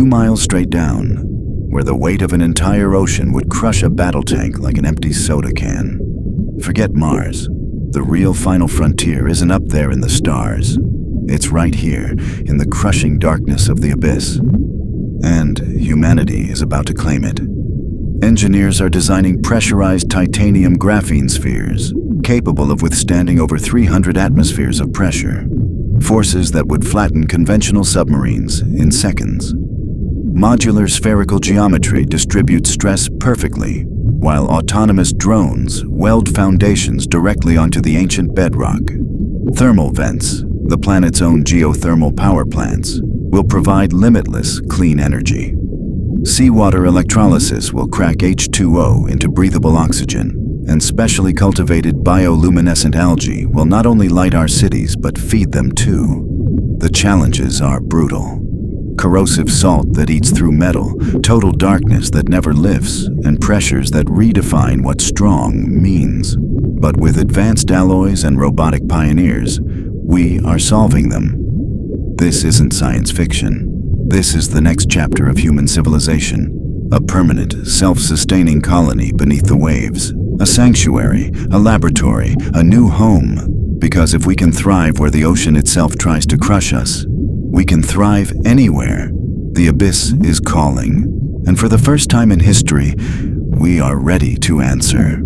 2 miles straight down, where the weight of an entire ocean would crush a battle tank like an empty soda can. Forget Mars. The real final frontier isn't up there in the stars. It's right here, in the crushing darkness of the abyss. And humanity is about to claim it. Engineers are designing pressurized titanium-graphene spheres, capable of withstanding over 300 atmospheres of pressure, forces that would flatten conventional submarines in seconds. Modular spherical geometry distributes stress perfectly, while autonomous drones weld foundations directly onto the ancient bedrock. Thermal vents, the planet's own geothermal power plants, will provide limitless clean energy. Seawater electrolysis will crack H2O into breathable oxygen, and specially cultivated bioluminescent algae will not only light our cities but feed them too. The challenges are brutal. Corrosive salt that eats through metal, total darkness that never lifts, and pressures that redefine what strong means. But with advanced alloys and robotic pioneers, we are solving them. This isn't science fiction. This is the next chapter of human civilization. A permanent, self-sustaining colony beneath the waves. A sanctuary, a laboratory, a new home. Because if we can thrive where the ocean itself tries to crush us, we can thrive anywhere. The abyss is calling. And for the first time in history, we are ready to answer.